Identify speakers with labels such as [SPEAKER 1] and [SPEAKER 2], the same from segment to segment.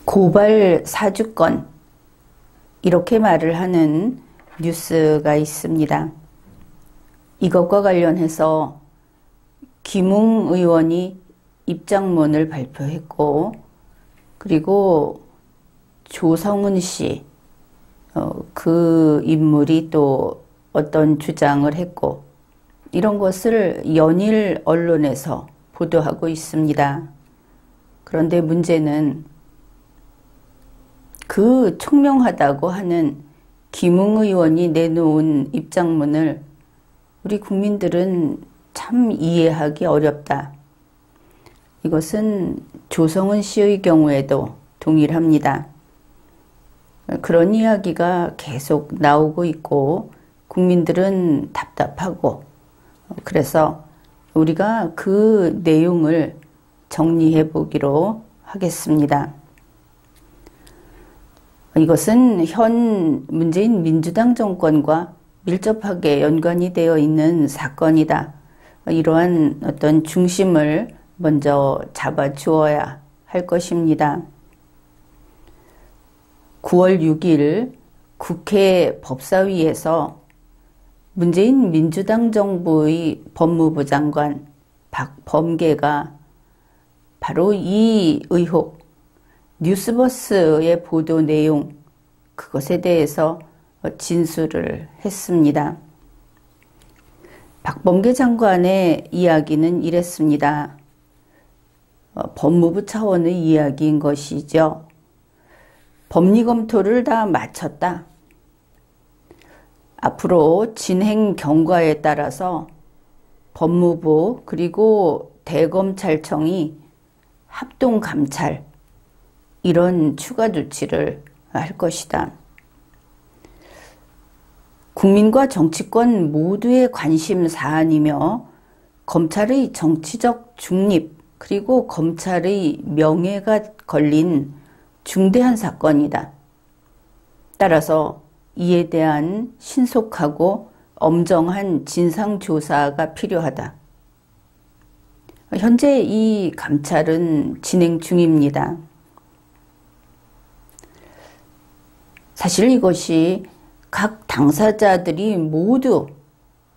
[SPEAKER 1] 고발 사주건, 이렇게 말을 하는 뉴스가 있습니다. 이것과 관련해서 김웅 의원이 입장문을 발표했고, 그리고 조성은 씨, 그 인물이 또 어떤 주장을 했고, 이런 것을 연일 언론에서 보도하고 있습니다. 그런데 문제는 그 총명하다고 하는 김웅 의원이 내놓은 입장문을 우리 국민들은 참 이해하기 어렵다. 이것은 조성은 씨의 경우에도 동일합니다. 그런 이야기가 계속 나오고 있고 국민들은 답답하고, 그래서 우리가 그 내용을 정리해 보기로 하겠습니다. 이것은 현 문재인 민주당 정권과 밀접하게 연관이 되어 있는 사건이다. 이러한 어떤 중심을 먼저 잡아주어야 할 것입니다. 9월 6일 국회 법사위에서 문재인 민주당 정부의 법무부 장관 박범계가 바로 이 의혹, 뉴스버스의 보도 내용, 그것에 대해서 진술을 했습니다. 박범계 장관의 이야기는 이랬습니다. 법무부 차원의 이야기인 것이죠. 법리 검토를 다 마쳤다. 앞으로 진행 경과에 따라서 법무부 그리고 대검찰청이 합동감찰, 이런 추가 조치를 할 것이다. 국민과 정치권 모두의 관심 사안이며 검찰의 정치적 중립 그리고 검찰의 명예가 걸린 중대한 사건이다. 따라서 이에 대한 신속하고 엄정한 진상조사가 필요하다. 현재 이 감찰은 진행 중입니다. 사실 이것이 각 당사자들이 모두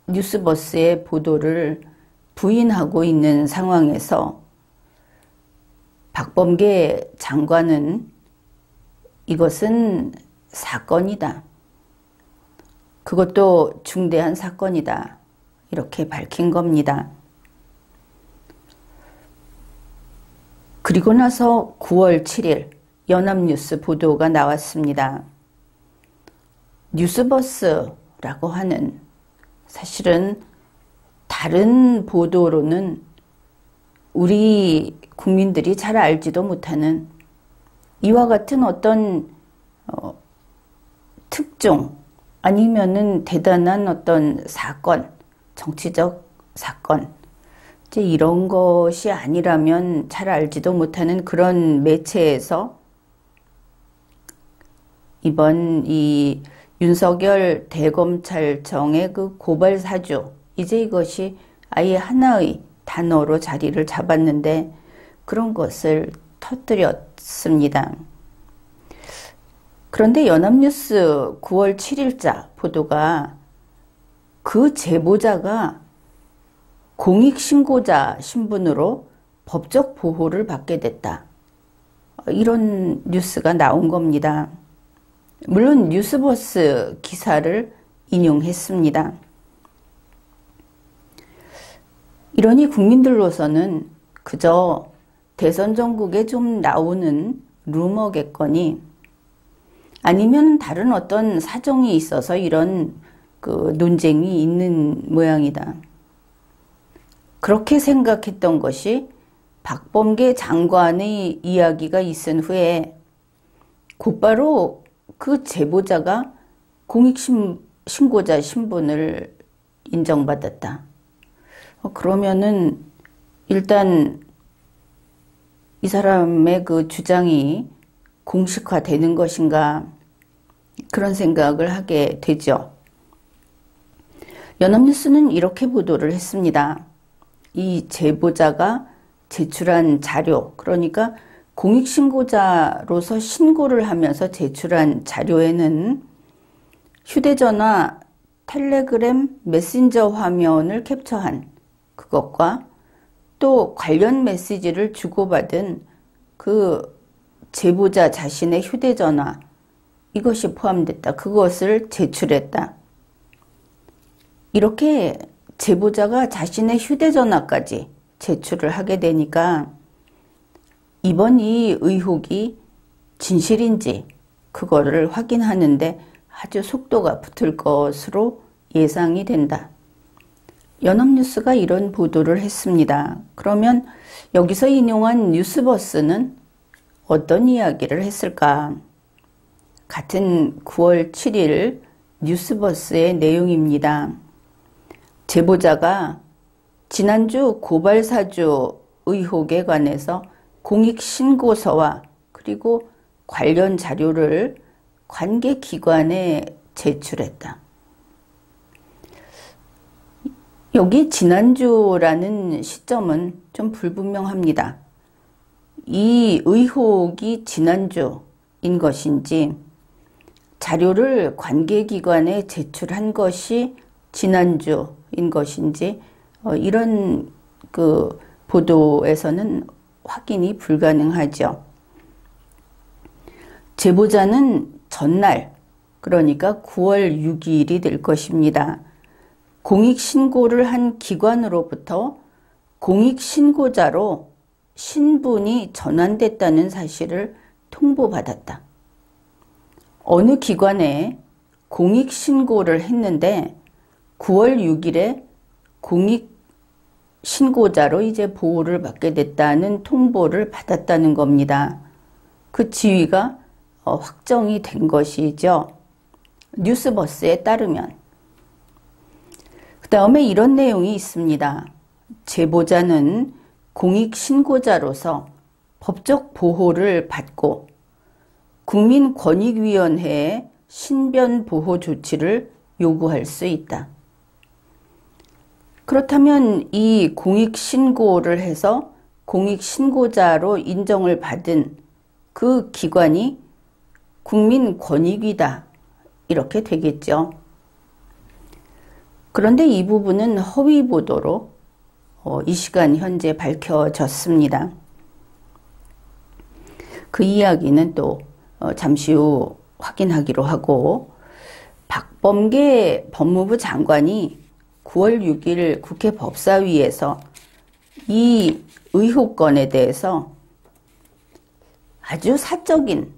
[SPEAKER 1] 뉴스버스의 보도를 부인하고 있는 상황에서 박범계 장관은 이것은 사건이다. 그것도 중대한 사건이다. 이렇게 밝힌 겁니다. 그리고 나서 9월 7일 연합뉴스 보도가 나왔습니다. 뉴스버스라고 하는, 사실은 다른 보도로는 우리 국민들이 잘 알지도 못하는 이와 같은 어떤 특종 아니면은 대단한 어떤 사건, 정치적 사건, 이제 이런 것이 아니라면 잘 알지도 못하는 그런 매체에서 이번 이 윤석열 대검찰청의 그 고발 사주, 이제 이것이 아예 하나의 단어로 자리를 잡았는데 그런 것을 터뜨렸습니다. 그런데 연합뉴스 9월 7일자 보도가 그 제보자가 공익신고자 신분으로 법적 보호를 받게 됐다. 이런 뉴스가 나온 겁니다. 물론 뉴스버스 기사를 인용했습니다. 이러니 국민들로서는 그저 대선 전국에 좀 나오는 루머겠거니, 아니면 다른 어떤 사정이 있어서 이런 그 논쟁이 있는 모양이다. 그렇게 생각했던 것이 박범계 장관의 이야기가 있은 후에 곧바로 그 제보자가 공익신고자 신분을 인정받았다. 그러면은 일단 이 사람의 그 주장이 공식화되는 것인가, 그런 생각을 하게 되죠. 연합뉴스는 이렇게 보도를 했습니다. 이 제보자가 제출한 자료, 그러니까 공익신고자로서 신고를 하면서 제출한 자료에는 휴대전화, 텔레그램, 메신저 화면을 캡처한 그것과 또 관련 메시지를 주고받은 그 제보자 자신의 휴대전화, 이것이 포함됐다. 그것을 제출했다. 이렇게 제보자가 자신의 휴대전화까지 제출을 하게 되니까 이번 이 의혹이 진실인지 그거를 확인하는데 아주 속도가 붙을 것으로 예상이 된다. 연합뉴스가 이런 보도를 했습니다. 그러면 여기서 인용한 뉴스버스는 어떤 이야기를 했을까? 같은 9월 7일 뉴스버스의 내용입니다. 제보자가 지난주 고발사주 의혹에 관해서 공익신고서와 그리고 관련 자료를 관계기관에 제출했다. 여기 지난주라는 시점은 좀 불분명합니다. 이 의혹이 지난주인 것인지 자료를 관계기관에 제출한 것이 지난주인 것인지 이런 그 보도에서는 확인이 불가능하죠. 제보자는 전날, 그러니까 9월 6일이 될 것입니다. 공익신고를 한 기관으로부터 공익신고자로 신분이 전환됐다는 사실을 통보받았다. 어느 기관에 공익신고를 했는데 9월 6일에 공익신고자로 이제 보호를 받게 됐다는 통보를 받았다는 겁니다. 그 지위가 확정이 된 것이죠. 뉴스버스에 따르면. 그 다음에 이런 내용이 있습니다. 제보자는 공익신고자로서 법적 보호를 받고 국민권익위원회에 신변보호 조치를 요구할 수 있다. 그렇다면 이 공익신고를 해서 공익신고자로 인정을 받은 그 기관이 국민권익위다. 이렇게 되겠죠. 그런데 이 부분은 허위 보도로 이 시간 현재 밝혀졌습니다. 그 이야기는 또 잠시 후 확인하기로 하고, 박범계 법무부 장관이 9월 6일 국회 법사위에서 이 의혹건에 대해서 아주 사적인,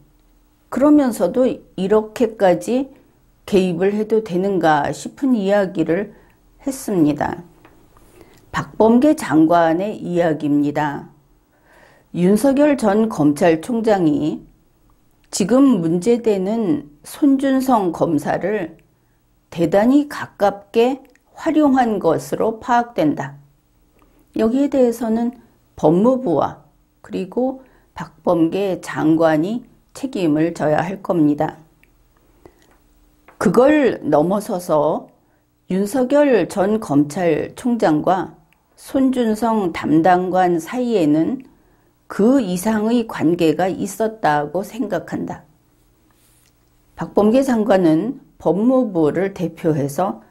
[SPEAKER 1] 그러면서도 이렇게까지 개입을 해도 되는가 싶은 이야기를 했습니다. 박범계 장관의 이야기입니다. 윤석열 전 검찰총장이 지금 문제되는 손준성 검사를 대단히 가깝게 활용한 것으로 파악된다. 여기에 대해서는 법무부와 그리고 박범계 장관이 책임을 져야 할 겁니다. 그걸 넘어서서 윤석열 전 검찰총장과 손준성 담당관 사이에는 그 이상의 관계가 있었다고 생각한다. 박범계 장관은 법무부를 대표해서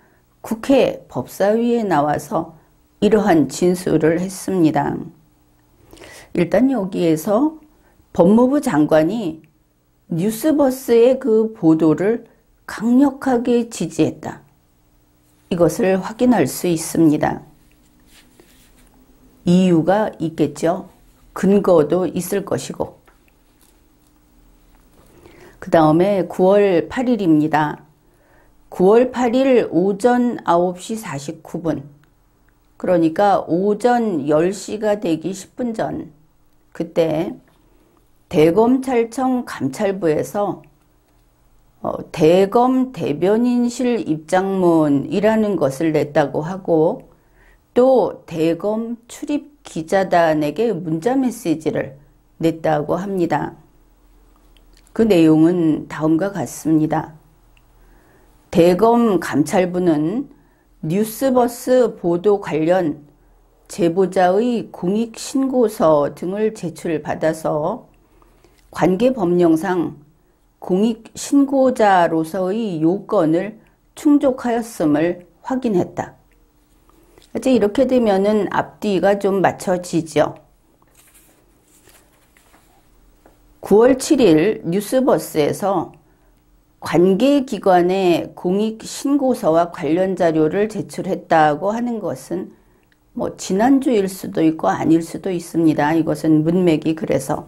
[SPEAKER 1] 국회 법사위에 나와서 이러한 진술을 했습니다. 일단 여기에서 법무부 장관이 뉴스버스의 그 보도를 강력하게 지지했다. 이것을 확인할 수 있습니다. 이유가 있겠죠. 근거도 있을 것이고. 그 다음에 9월 8일입니다. 9월 8일 오전 9시 49분, 그러니까 오전 10시가 되기 10분 전, 그때 대검찰청 감찰부에서 대검 대변인실 입장문이라는 것을 냈다고 하고, 또 대검 출입 기자단에게 문자 메시지를 냈다고 합니다. 그 내용은 다음과 같습니다. 대검 감찰부는 뉴스버스 보도 관련 제보자의 공익신고서 등을 제출받아서 관계법령상 공익신고자로서의 요건을 충족하였음을 확인했다. 이제 이렇게 되면은 앞뒤가 좀 맞춰지죠. 9월 7일 뉴스버스에서 관계기관에 공익신고서와 관련 자료를 제출했다고 하는 것은 뭐 지난주일 수도 있고 아닐 수도 있습니다. 이것은 문맥이 그래서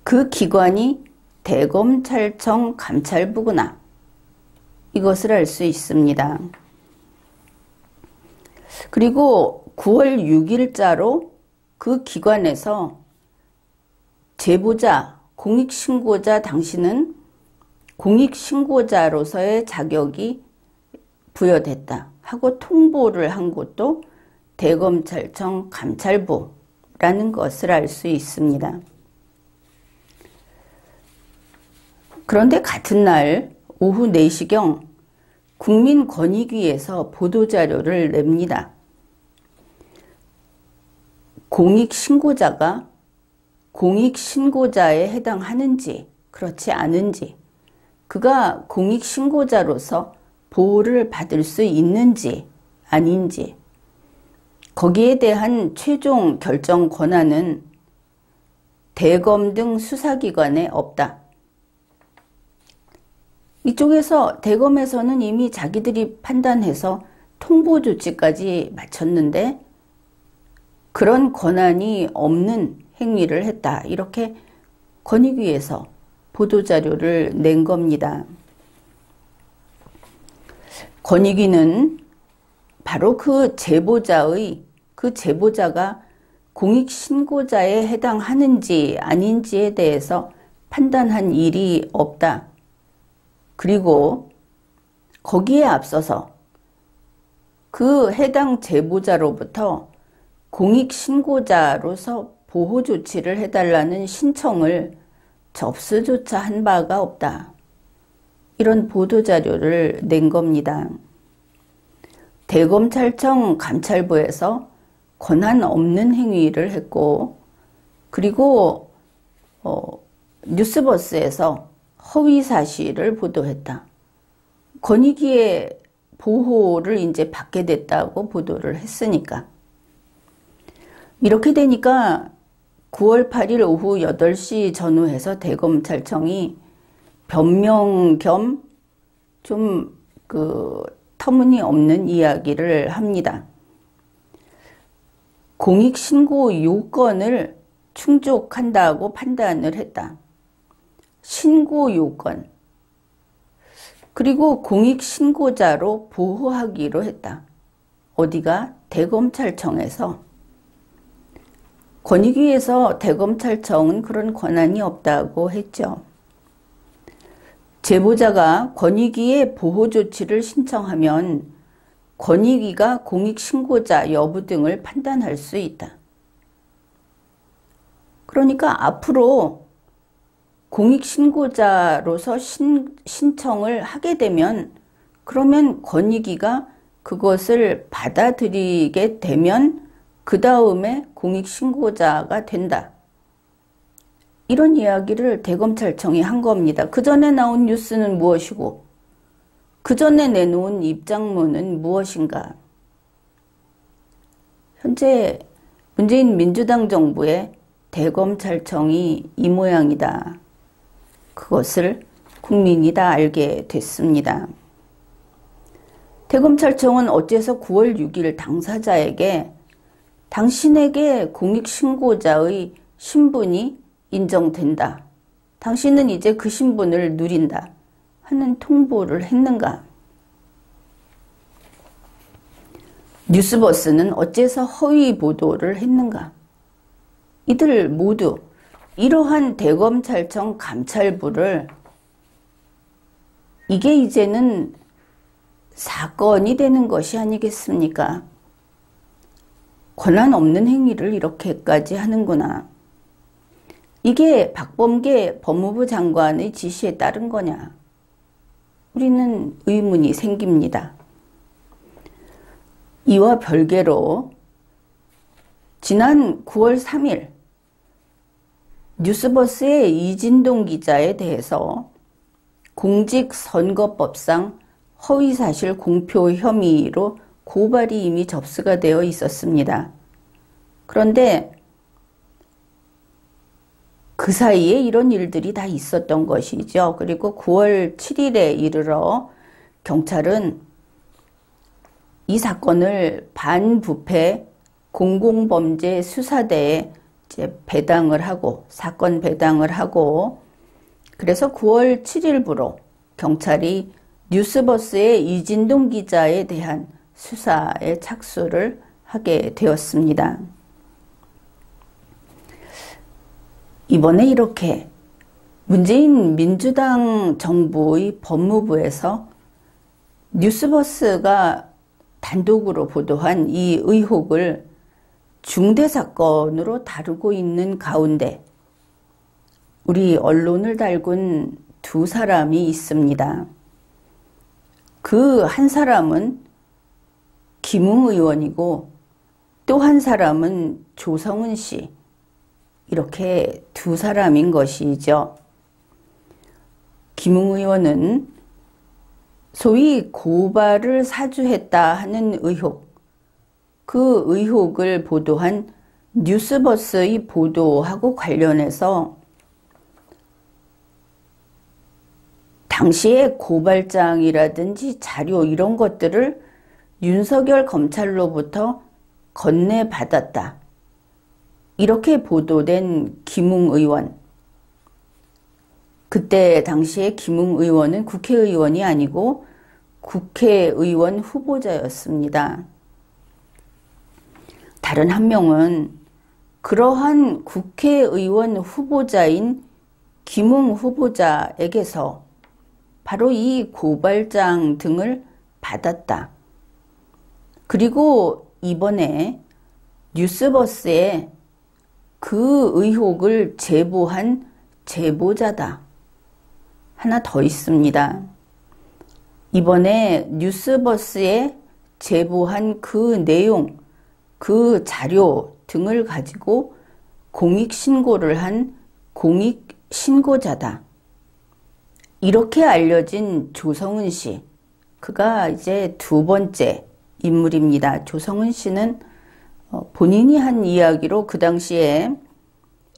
[SPEAKER 1] 그 기관이 대검찰청 감찰부구나, 이것을 알 수 있습니다. 그리고 9월 6일자로 그 기관에서 제보자, 공익신고자 당신은 공익신고자로서의 자격이 부여됐다 하고 통보를 한 곳도 대검찰청 감찰부라는 것을 알 수 있습니다. 그런데 같은 날 오후 4시경 국민권익위에서 보도자료를 냅니다. 공익신고자가 공익신고자에 해당하는지 그렇지 않은지, 그가 공익신고자로서 보호를 받을 수 있는지 아닌지, 거기에 대한 최종 결정 권한은 대검 등 수사기관에 없다. 이쪽에서 대검에서는 이미 자기들이 판단해서 통보 조치까지 마쳤는데 그런 권한이 없는 행위를 했다, 이렇게 권익위에서 보도자료를 낸 겁니다. 권익위는 바로 그 제보자가 공익신고자에 해당하는지 아닌지에 대해서 판단한 일이 없다. 그리고 거기에 앞서서 그 해당 제보자로부터 공익신고자로서 보호조치를 해달라는 신청을 접수조차 한 바가 없다. 이런 보도자료를 낸 겁니다. 대검찰청 감찰부에서 권한 없는 행위를 했고, 그리고 뉴스버스에서 허위 사실을 보도했다. 권익위의 보호를 이제 받게 됐다고 보도를 했으니까. 이렇게 되니까 9월 8일 오후 8시 전후해서 대검찰청이 변명 겸 좀 터무니없는 이야기를 합니다. 공익신고 요건을 충족한다고 판단을 했다. 신고 요건, 그리고 공익신고자로 보호하기로 했다. 어디가? 대검찰청에서. 권익위에서 대검찰청은 그런 권한이 없다고 했죠. 제보자가 권익위에 보호조치를 신청하면 권익위가 공익신고자 여부 등을 판단할 수 있다. 그러니까 앞으로 공익신고자로서 신청을 하게 되면, 그러면 권익위가 그것을 받아들이게 되면 그 다음에 공익신고자가 된다. 이런 이야기를 대검찰청이 한 겁니다. 그 전에 나온 뉴스는 무엇이고 그 전에 내놓은 입장문은 무엇인가. 현재 문재인 민주당 정부의 대검찰청이 이 모양이다. 그것을 국민이 다 알게 됐습니다. 대검찰청은 어째서 9월 6일 당사자에게 당신에게 공익신고자의 신분이 인정된다, 당신은 이제 그 신분을 누린다 하는 통보를 했는가? 뉴스버스는 어째서 허위 보도를 했는가? 이들 모두 이러한 대검찰청 감찰부를, 이게 이제는 사건이 되는 것이 아니겠습니까? 권한 없는 행위를 이렇게까지 하는구나. 이게 박범계 법무부 장관의 지시에 따른 거냐? 우리는 의문이 생깁니다. 이와 별개로 지난 9월 3일 뉴스버스의 이진동 기자에 대해서 공직선거법상 허위사실 공표 혐의로 고발이 이미 접수가 되어 있었습니다. 그런데 그 사이에 이런 일들이 다 있었던 것이죠. 그리고 9월 7일에 이르러 경찰은 이 사건을 반부패 공공범죄 수사대에 이제 배당을 하고 사건 배당을 하고 그래서 9월 7일부로 경찰이 뉴스버스의 이진동 기자에 대한 수사에 착수를 하게 되었습니다. 이번에 이렇게 문재인 민주당 정부의 법무부에서 뉴스버스가 단독으로 보도한 이 의혹을 중대사건으로 다루고 있는 가운데 우리 언론을 달군 두 사람이 있습니다. 그 한 사람은 김웅 의원이고 또 한 사람은 조성은 씨. 이렇게 두 사람인 것이죠. 김웅 의원은 소위 고발을 사주했다 하는 의혹, 그 의혹을 보도한 뉴스버스의 보도하고 관련해서 당시에 고발장이라든지 자료 이런 것들을 윤석열 검찰로부터 건네받았다. 이렇게 보도된 김웅 의원. 그때 당시에 김웅 의원은 국회의원이 아니고 국회의원 후보자였습니다. 다른 한 명은 그러한 국회의원 후보자인 김웅 후보자에게서 바로 이 고발장 등을 받았다. 그리고 이번에 뉴스버스에 그 의혹을 제보한 제보자다. 하나 더 있습니다. 이번에 뉴스버스에 제보한 그 내용, 그 자료 등을 가지고 공익신고를 한 공익신고자다. 이렇게 알려진 조성은 씨, 그가 이제 두 번째 인물입니다. 조성은 씨는 본인이 한 이야기로 그 당시에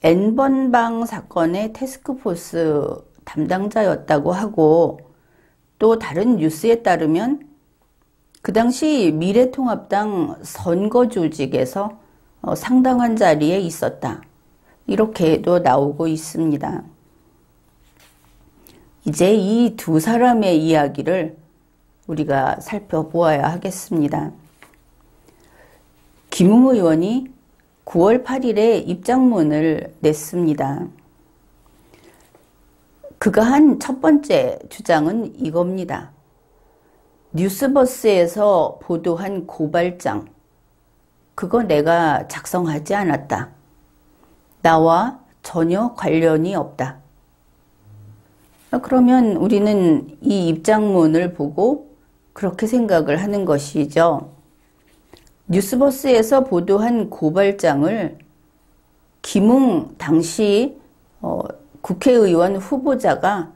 [SPEAKER 1] N번방 사건의 태스크포스 담당자였다고 하고 또 다른 뉴스에 따르면 그 당시 미래통합당 선거조직에서 상당한 자리에 있었다. 이렇게도 나오고 있습니다. 이제 이 두 사람의 이야기를 우리가 살펴보아야 하겠습니다. 김웅 의원이 9월 8일에 입장문을 냈습니다. 그가 한 첫 번째 주장은 이겁니다. 뉴스버스에서 보도한 고발장, 그거 내가 작성하지 않았다. 나와 전혀 관련이 없다. 그러면 우리는 이 입장문을 보고 그렇게 생각을 하는 것이죠. 뉴스버스에서 보도한 고발장을 김웅 당시 국회의원 후보자가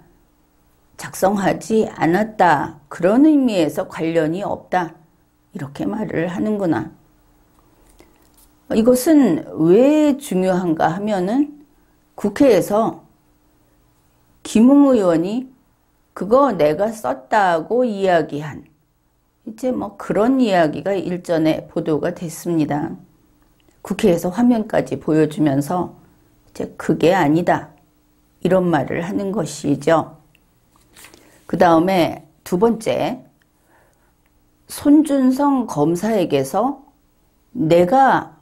[SPEAKER 1] 작성하지 않았다. 그런 의미에서 관련이 없다. 이렇게 말을 하는구나. 이것은 왜 중요한가 하면은 국회에서 김웅 의원이 그거 내가 썼다고 이야기한 이제 뭐 그런 이야기가 일전에 보도가 됐습니다. 국회에서 화면까지 보여주면서 이제 그게 아니다. 이런 말을 하는 것이죠. 그 다음에 두 번째, 손준성 검사에게서 내가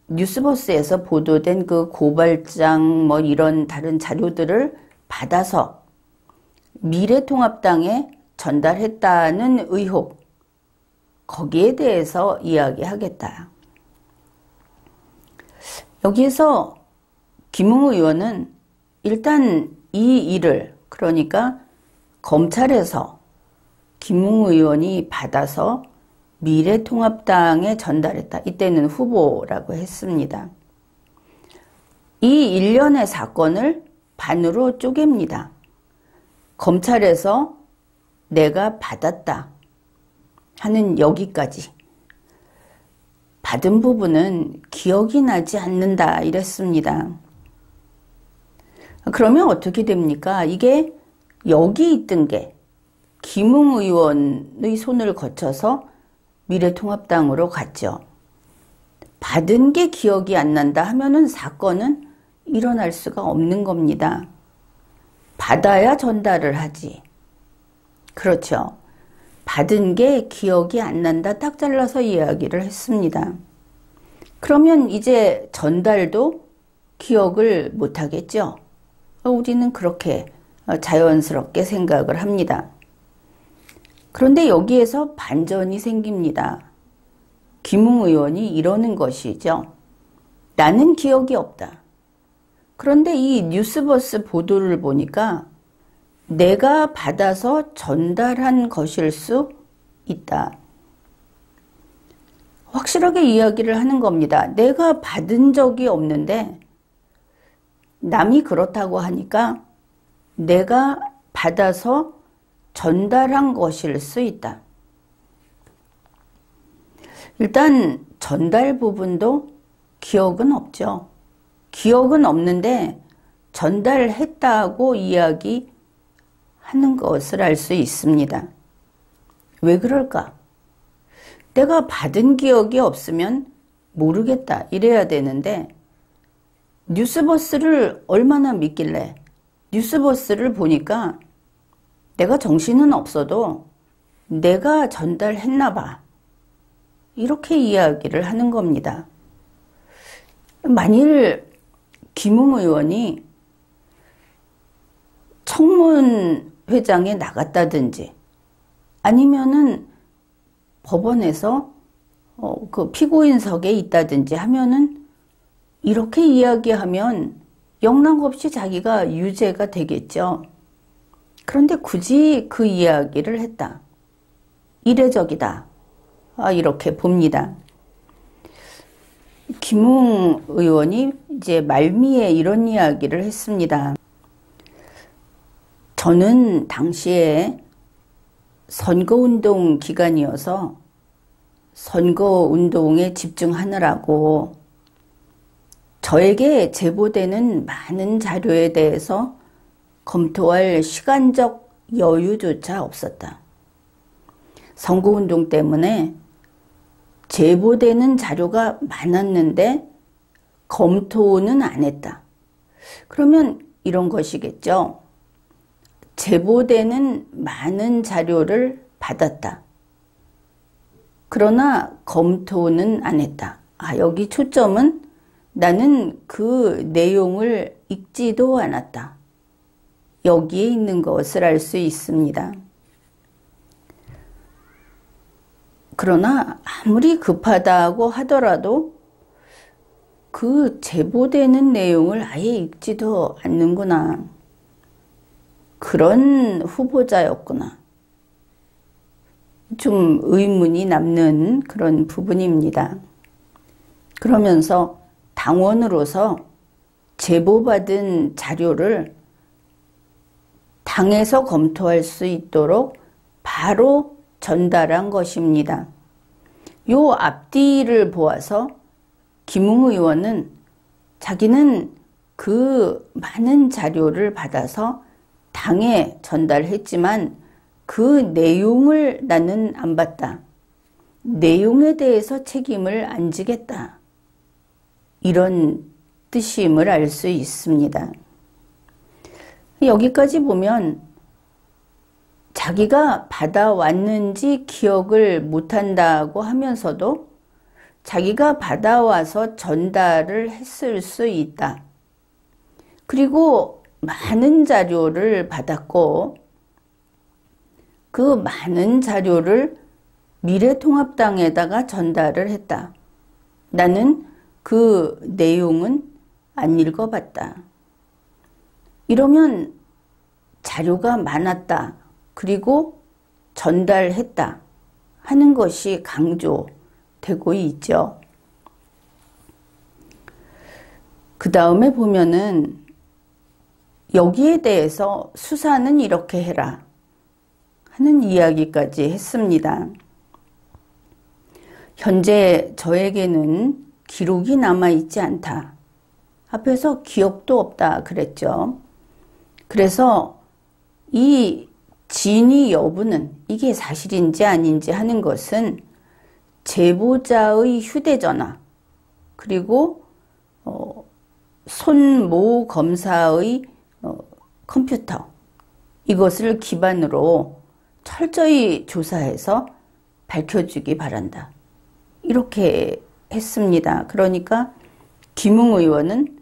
[SPEAKER 1] 뉴스버스에서 보도된 그 고발장 뭐 이런 다른 자료들을 받아서 미래통합당에 전달했다는 의혹, 거기에 대해서 이야기하겠다. 여기에서 김웅 의원은 일단 이 일을, 그러니까 검찰에서 김웅 의원이 받아서 미래통합당에 전달했다. 이때는 후보라고 했습니다. 이 일련의 사건을 반으로 쪼갭니다. 검찰에서 내가 받았다 하는 여기까지. 받은 부분은 기억이 나지 않는다 이랬습니다. 그러면 어떻게 됩니까? 이게 여기 있던 게 김웅 의원의 손을 거쳐서 미래통합당으로 갔죠. 받은 게 기억이 안 난다 하면은 사건은 일어날 수가 없는 겁니다. 받아야 전달을 하지. 그렇죠. 받은 게 기억이 안 난다 딱 잘라서 이야기를 했습니다. 그러면 이제 전달도 기억을 못 하겠죠. 우리는 그렇게 자연스럽게 생각을 합니다. 그런데 여기에서 반전이 생깁니다. 김웅 의원이 이러는 것이죠. 나는 기억이 없다. 그런데 이 뉴스버스 보도를 보니까 내가 받아서 전달한 것일 수 있다. 확실하게 이야기를 하는 겁니다. 내가 받은 적이 없는데 남이 그렇다고 하니까 내가 받아서 전달한 것일 수 있다. 일단 전달 부분도 기억은 없죠. 기억은 없는데 전달했다고 이야기하는 것을 알 수 있습니다. 왜 그럴까? 내가 받은 기억이 없으면 모르겠다 이래야 되는데 뉴스버스를 얼마나 믿길래 뉴스버스를 보니까 내가 정신은 없어도 내가 전달했나 봐. 이렇게 이야기를 하는 겁니다. 만일 김웅 의원이 청문회장에 나갔다든지 아니면은 법원에서 그 피고인석에 있다든지 하면은 이렇게 이야기하면 영락없이 자기가 유죄가 되겠죠. 그런데 굳이 그 이야기를 했다. 이례적이다. 이렇게 봅니다. 김웅 의원이 이제 말미에 이런 이야기를 했습니다. 저는 당시에 선거운동 기간이어서 선거운동에 집중하느라고 저에게 제보되는 많은 자료에 대해서 검토할 시간적 여유조차 없었다. 선거운동 때문에 제보되는 자료가 많았는데 검토는 안 했다. 그러면 이런 것이겠죠. 제보되는 많은 자료를 받았다. 그러나 검토는 안 했다. 여기 초점은 나는 그 내용을 읽지도 않았다. 여기에 있는 것을 알 수 있습니다. 그러나 아무리 급하다고 하더라도 그 제보되는 내용을 아예 읽지도 않는구나. 그런 후보자였구나. 좀 의문이 남는 그런 부분입니다. 그러면서 당원으로서 제보받은 자료를 당에서 검토할 수 있도록 바로 전달한 것입니다. 요 앞뒤를 보아서 김웅 의원은 자기는 그 많은 자료를 받아서 당에 전달했지만 그 내용을 나는 안 봤다. 내용에 대해서 책임을 안 지겠다. 이런 뜻임을 알 수 있습니다. 여기까지 보면 자기가 받아왔는지 기억을 못한다고 하면서도 자기가 받아와서 전달을 했을 수 있다. 그리고 많은 자료를 받았고 그 많은 자료를 미래통합당에다가 전달을 했다. 나는 그 내용은 안 읽어봤다. 이러면 자료가 많았다. 그리고 전달했다 하는 것이 강조되고 있죠. 그 다음에 보면은 여기에 대해서 수사는 이렇게 해라 하는 이야기까지 했습니다. 현재 저에게는 기록이 남아있지 않다. 앞에서 기억도 없다 그랬죠. 그래서 이 진위 여부는 이게 사실인지 아닌지 하는 것은 제보자의 휴대전화 그리고 손모 검사의 컴퓨터 이것을 기반으로 철저히 조사해서 밝혀주기 바란다. 이렇게 했습니다. 그러니까 김웅 의원은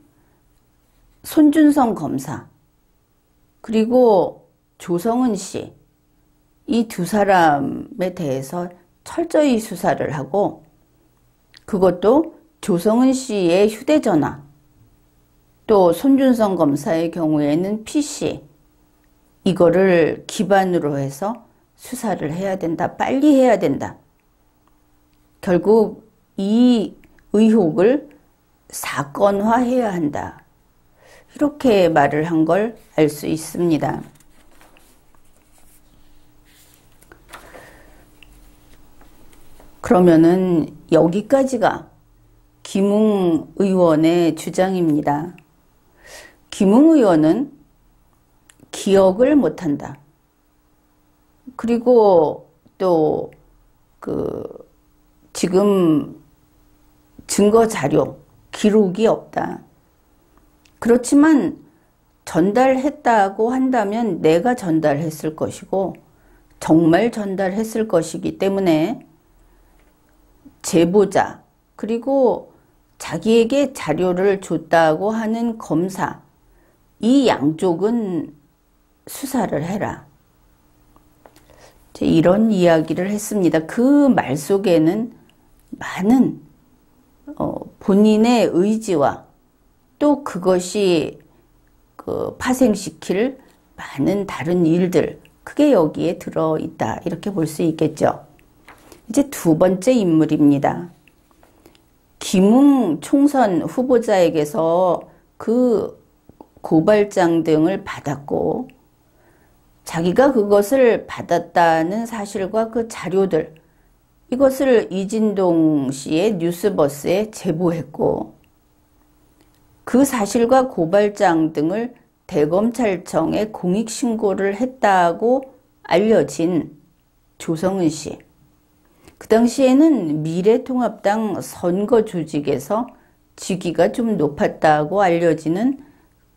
[SPEAKER 1] 손준성 검사 그리고 조성은 씨 이 두 사람에 대해서 철저히 수사를 하고 그것도 조성은 씨의 휴대전화 또 손준성 검사의 경우에는 PC 이거를 기반으로 해서 수사를 해야 된다. 빨리 해야 된다. 결국 이 의혹을 사건화해야 한다. 이렇게 말을 한 걸 알 수 있습니다. 그러면은 여기까지가 김웅 의원의 주장입니다. 김웅 의원은 기억을 못한다. 그리고 또 지금 증거 자료, 기록이 없다. 그렇지만 전달했다고 한다면 내가 전달했을 것이고 정말 전달했을 것이기 때문에 제보자 그리고 자기에게 자료를 줬다고 하는 검사 이 양쪽은 수사를 해라. 이런 이야기를 했습니다. 그 말 속에는 많은 본인의 의지와 또 그것이 파생시킬 많은 다른 일들 그게 여기에 들어있다. 이렇게 볼 수 있겠죠. 이제 두 번째 인물입니다. 김웅 총선 후보자에게서 그 고발장 등을 받았고 자기가 그것을 받았다는 사실과 그 자료들 이것을 이진동 씨의 뉴스버스에 제보했고 그 사실과 고발장 등을 대검찰청에 공익신고를 했다고 알려진 조성은 씨. 그 당시에는 미래통합당 선거조직에서 직위가 좀 높았다고 알려지는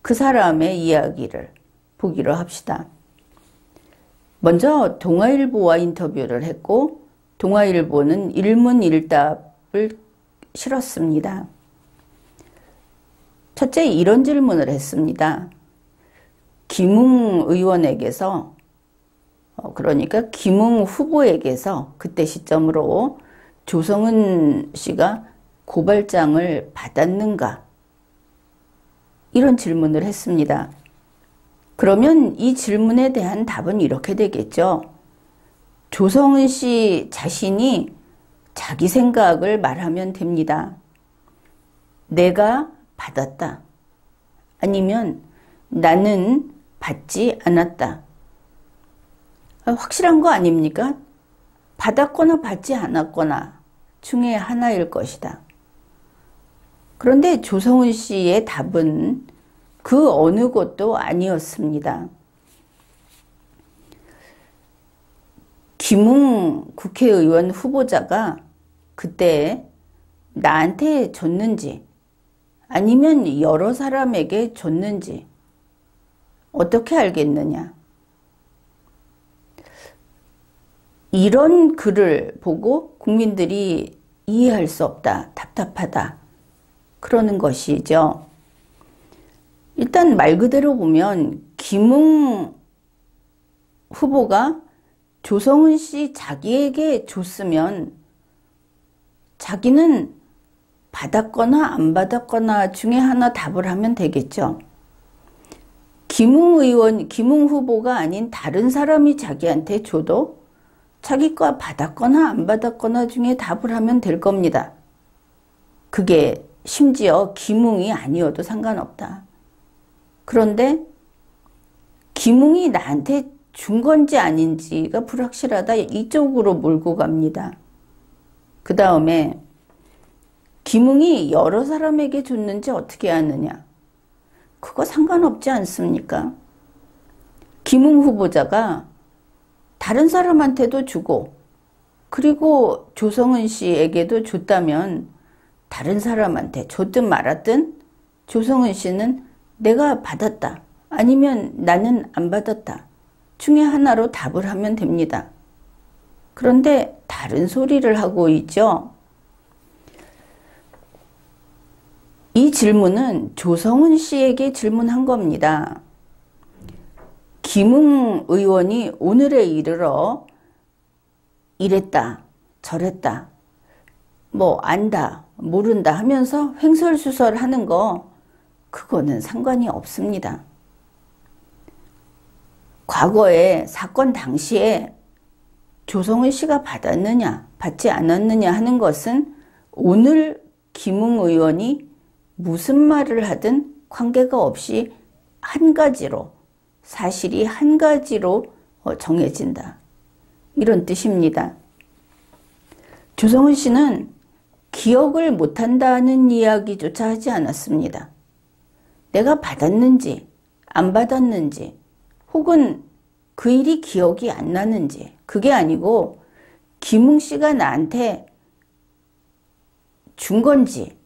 [SPEAKER 1] 그 사람의 이야기를 보기로 합시다. 먼저 동아일보와 인터뷰를 했고 동아일보는 일문일답을 실었습니다. 첫째 이런 질문을 했습니다. 김웅 의원에게서 그러니까 김웅 후보에게서 그때 시점으로 조성은 씨가 고발장을 받았는가? 이런 질문을 했습니다. 그러면 이 질문에 대한 답은 이렇게 되겠죠. 조성은 씨 자신이 자기 생각을 말하면 됩니다. 내가 받았다. 아니면 나는 받지 않았다. 확실한 거 아닙니까? 받았거나 받지 않았거나 중에 하나일 것이다. 그런데 조성은 씨의 답은 그 어느 것도 아니었습니다. 김웅 국회의원 후보자가 그때 나한테 줬는지 아니면 여러 사람에게 줬는지 어떻게 알겠느냐. 이런 글을 보고 국민들이 이해할 수 없다, 답답하다 그러는 것이죠. 일단 말 그대로 보면 김웅 후보가 조성은 씨 자기에게 줬으면 자기는 받았거나 안 받았거나 중에 하나 답을 하면 되겠죠. 김웅 후보가 아닌 다른 사람이 자기한테 줘도 자기가 받았거나 안 받았거나 중에 답을 하면 될 겁니다. 그게 심지어 김웅이 아니어도 상관없다. 그런데 김웅이 나한테 준 건지 아닌지가 불확실하다. 이쪽으로 몰고 갑니다. 그 다음에 김웅이 여러 사람에게 줬는지 어떻게 아느냐. 그거 상관없지 않습니까? 김웅 후보자가 다른 사람한테도 주고 그리고 조성은 씨에게도 줬다면 다른 사람한테 줬든 말았든 조성은 씨는 내가 받았다. 아니면 나는 안 받았다. 중에 하나로 답을 하면 됩니다. 그런데 다른 소리를 하고 있죠. 이 질문은 조성은 씨에게 질문한 겁니다. 김웅 의원이 오늘에 이르러 이랬다, 저랬다, 뭐 안다, 모른다 하면서 횡설수설하는 거 그거는 상관이 없습니다. 과거에 사건 당시에 조성은 씨가 받았느냐, 받지 않았느냐 하는 것은 오늘 김웅 의원이 무슨 말을 하든 관계가 없이 한 가지로, 사실이 한 가지로 정해진다. 이런 뜻입니다. 조성은 씨는 기억을 못한다는 이야기조차 하지 않았습니다. 내가 받았는지 안 받았는지 혹은 그 일이 기억이 안 나는지 그게 아니고 김웅 씨가 나한테 준 건지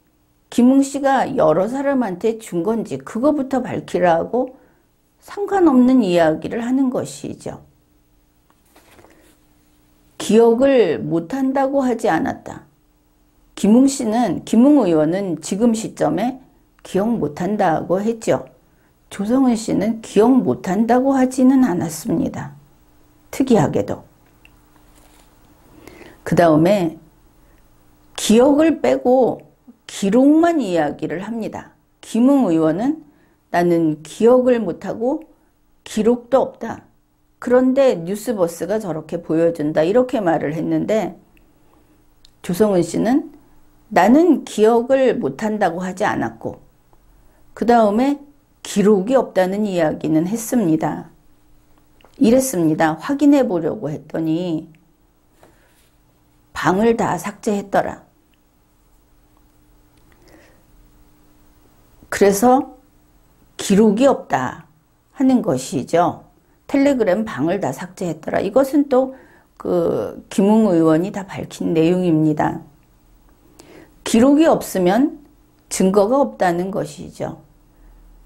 [SPEAKER 1] 김웅 씨가 여러 사람한테 준 건지 그거부터 밝히라고 상관없는 이야기를 하는 것이죠. 기억을 못한다고 하지 않았다. 김웅 의원은 지금 시점에 기억 못한다고 했죠. 조성은 씨는 기억 못한다고 하지는 않았습니다. 특이하게도. 그 다음에 기억을 빼고 기록만 이야기를 합니다. 김웅 의원은 나는 기억을 못하고 기록도 없다. 그런데 뉴스버스가 저렇게 보여준다. 이렇게 말을 했는데 조성은 씨는 나는 기억을 못한다고 하지 않았고 그 다음에 기록이 없다는 이야기는 했습니다. 이랬습니다. 확인해 보려고 했더니 방을 다 삭제했더라. 그래서 기록이 없다 하는 것이죠. 텔레그램 방을 다 삭제했더라. 이것은 또 그 김웅 의원이 다 밝힌 내용입니다. 기록이 없으면 증거가 없다는 것이죠.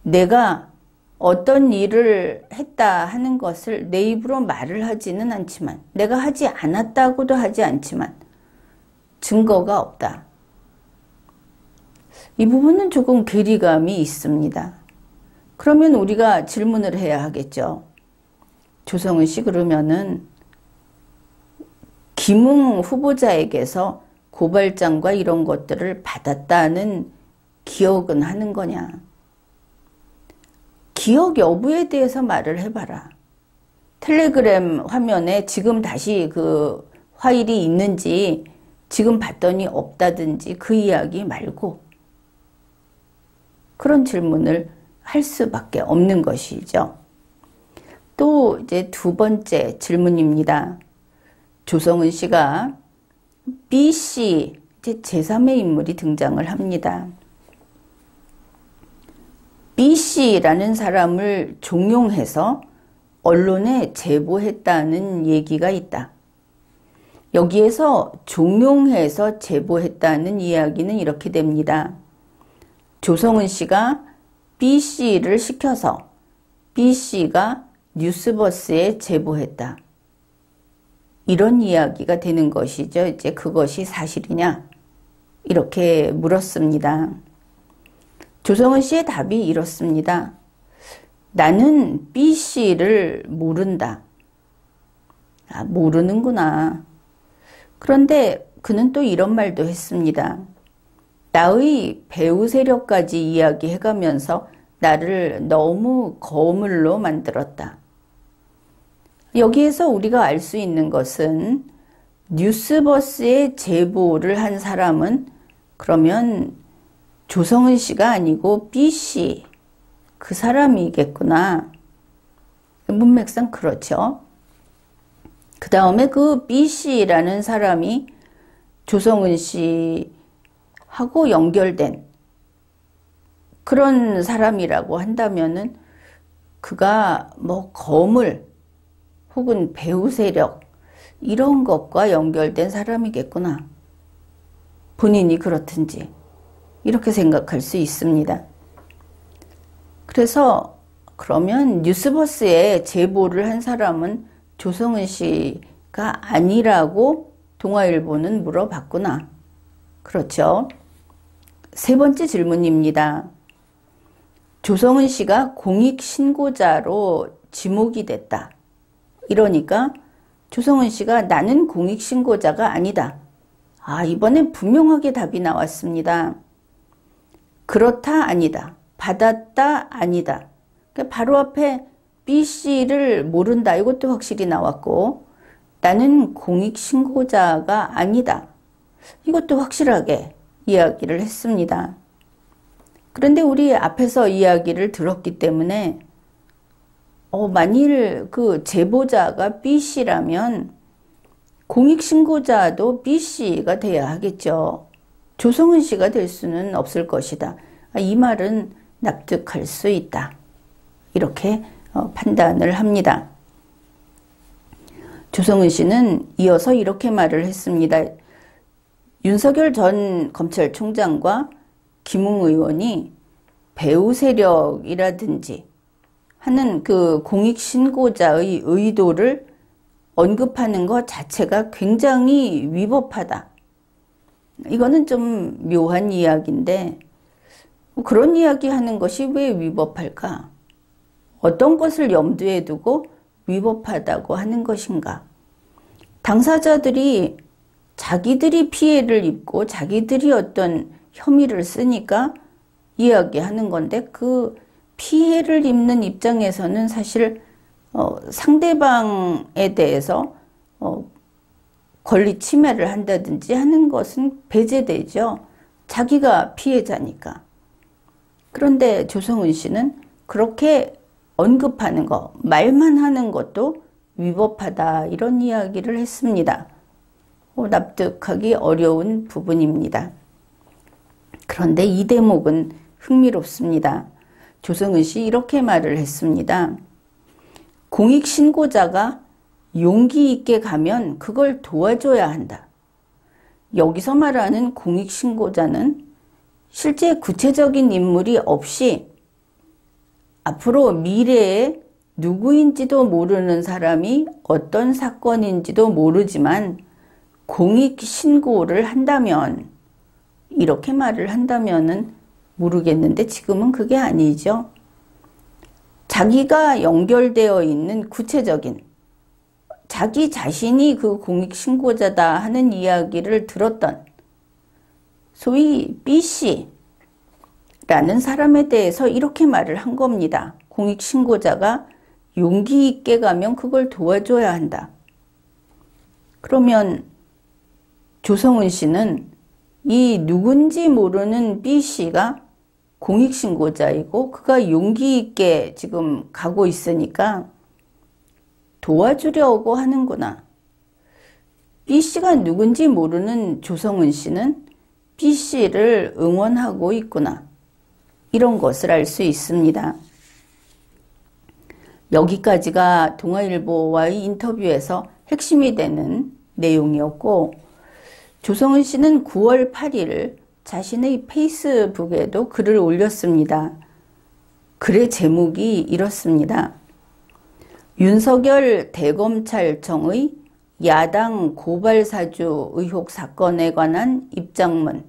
[SPEAKER 1] 내가 어떤 일을 했다 하는 것을 내 입으로 말을 하지는 않지만 내가 하지 않았다고도 하지 않지만 증거가 없다. 이 부분은 조금 괴리감이 있습니다. 그러면 우리가 질문을 해야 하겠죠. 조성은 씨 그러면은 김웅 후보자에게서 고발장과 이런 것들을 받았다는 기억은 하는 거냐. 기억 여부에 대해서 말을 해봐라. 텔레그램 화면에 지금 다시 그 파일이 있는지 지금 봤더니 없다든지 그 이야기 말고 그런 질문을 할 수밖에 없는 것이죠. 또 이제 두 번째 질문입니다. 조성은 씨가 B씨, 이제 제3의 인물이 등장을 합니다. B씨라는 사람을 종용해서 언론에 제보했다는 얘기가 있다. 여기에서 종용해서 제보했다는 이야기는 이렇게 됩니다. 조성은 씨가 B씨를 시켜서 B씨가 뉴스버스에 제보했다. 이런 이야기가 되는 것이죠. 이제 그것이 사실이냐? 이렇게 물었습니다. 조성은 씨의 답이 이렇습니다. 나는 B씨를 모른다. 아, 모르는구나. 그런데 그는 또 이런 말도 했습니다. 나의 배우 세력까지 이야기해가면서 나를 너무 거물로 만들었다. 여기에서 우리가 알 수 있는 것은 뉴스버스에 제보를 한 사람은 그러면 조성은 씨가 아니고 B씨, 그 사람이겠구나. 문맥상 그렇죠. 그 다음에 그 B씨라는 사람이 조성은 씨하고 연결된 그런 사람이라고 한다면은 그가 뭐 거물 혹은 배후 세력 이런 것과 연결된 사람이겠구나. 본인이 그렇든지 이렇게 생각할 수 있습니다. 그래서 그러면 뉴스버스에 제보를 한 사람은 조성은 씨가 아니라고 동아일보는 물어봤구나. 그렇죠. 세 번째 질문입니다. 조성은 씨가 공익신고자로 지목이 됐다. 이러니까 조성은 씨가 나는 공익신고자가 아니다. 이번엔 분명하게 답이 나왔습니다. 그렇다, 아니다. 받았다, 아니다. 바로 앞에 B씨를 모른다. 이것도 확실히 나왔고, 나는 공익신고자가 아니다. 이것도 확실하게 이야기를 했습니다. 그런데 우리 앞에서 이야기를 들었기 때문에 만일 그 제보자가 B씨라면 공익신고자도 B씨가 돼야 하겠죠. 조성은 씨가 될 수는 없을 것이다. 이 말은 납득할 수 있다. 이렇게 판단을 합니다. 조성은 씨는 이어서 이렇게 말을 했습니다. 윤석열 전 검찰총장과 김웅 의원이 배후 세력이라든지 하는 그 공익신고자의 의도를 언급하는 것 자체가 굉장히 위법하다. 이거는 좀 묘한 이야기인데 그런 이야기 하는 것이 왜 위법할까? 어떤 것을 염두에 두고 위법하다고 하는 것인가? 당사자들이 자기들이 피해를 입고 자기들이 어떤 혐의를 쓰니까 이야기하는 건데 그 피해를 입는 입장에서는 사실 상대방에 대해서 권리 침해를 한다든지 하는 것은 배제되죠. 자기가 피해자니까. 그런데 조성은 씨는 그렇게 언급하는 거, 말만 하는 것도 위법하다 이런 이야기를 했습니다. 납득하기 어려운 부분입니다. 그런데 이 대목은 흥미롭습니다. 조성은 씨 이렇게 말을 했습니다. 공익신고자가 용기 있게 가면 그걸 도와줘야 한다. 여기서 말하는 공익신고자는 실제 구체적인 인물이 없이 앞으로 미래에 누구인지도 모르는 사람이 어떤 사건인지도 모르지만 공익신고를 한다면 이렇게 말을 한다면은 모르겠는데 지금은 그게 아니죠. 자기가 연결되어 있는 구체적인 자기 자신이 그 공익신고자다 하는 이야기를 들었던 소위 B씨라는 사람에 대해서 이렇게 말을 한 겁니다. 공익신고자가 용기 있게 가면 그걸 도와줘야 한다. 그러면 조성은 씨는 이 누군지 모르는 B씨가 공익신고자이고 그가 용기 있게 지금 가고 있으니까 도와주려고 하는구나. B씨가 누군지 모르는 조성은 씨는 B씨를 응원하고 있구나. 이런 것을 알 수 있습니다. 여기까지가 동아일보와의 인터뷰에서 핵심이 되는 내용이었고 조성은 씨는 9월 8일 자신의 페이스북에도 글을 올렸습니다. 글의 제목이 이렇습니다. 윤석열 대검찰청의 야당 고발사주 의혹 사건에 관한 입장문.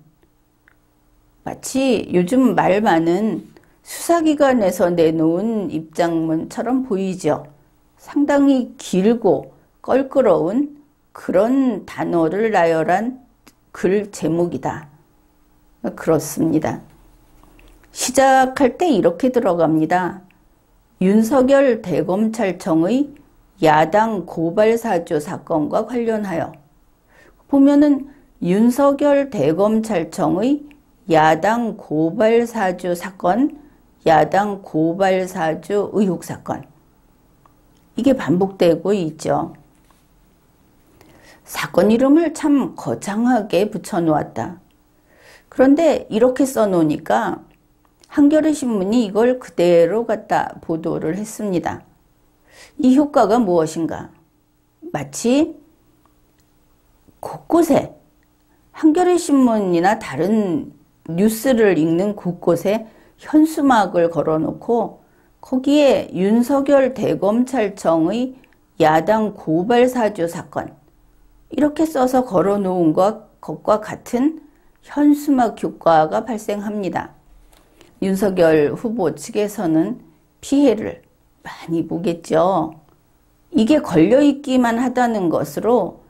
[SPEAKER 1] 마치 요즘 말 많은 수사기관에서 내놓은 입장문처럼 보이죠. 상당히 길고 껄끄러운 그런 단어를 나열한 글 제목이다. 그렇습니다. 시작할 때 이렇게 들어갑니다. 윤석열 대검찰청의 야당 고발사주 사건과 관련하여 보면은 윤석열 대검찰청의 야당 고발사주 사건, 야당 고발사주 의혹 사건. 이게 반복되고 있죠. 사건 이름을 참 거창하게 붙여놓았다. 그런데 이렇게 써놓으니까 한겨레 신문이 이걸 그대로 갖다 보도를 했습니다. 이 효과가 무엇인가? 마치 곳곳에 한겨레 신문이나 다른 뉴스를 읽는 곳곳에 현수막을 걸어놓고 거기에 윤석열 대검찰청의 야당 고발사주 사건 이렇게 써서 걸어놓은 것과 같은 현수막 효과가 발생합니다. 윤석열 후보 측에서는 피해를 많이 보겠죠. 이게 걸려있기만 하다는 것으로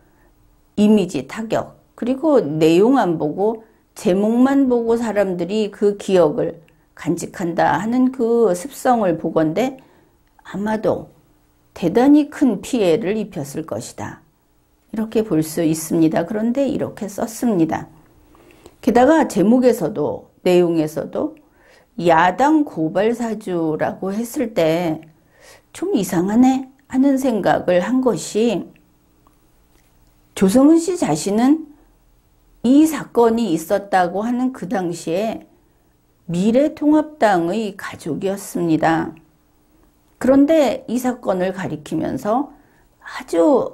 [SPEAKER 1] 이미지 타격, 그리고 내용 안 보고 제목만 보고 사람들이 그 기억을 간직한다 하는 그 습성을 보건대 아마도 대단히 큰 피해를 입혔을 것이다. 이렇게 볼 수 있습니다. 그런데 이렇게 썼습니다. 게다가 제목에서도 내용에서도 야당 고발사주라고 했을 때 좀 이상하네 하는 생각을 한 것이 조성은 씨 자신은 이 사건이 있었다고 하는 그 당시에 미래통합당의 가족이었습니다. 그런데 이 사건을 가리키면서 아주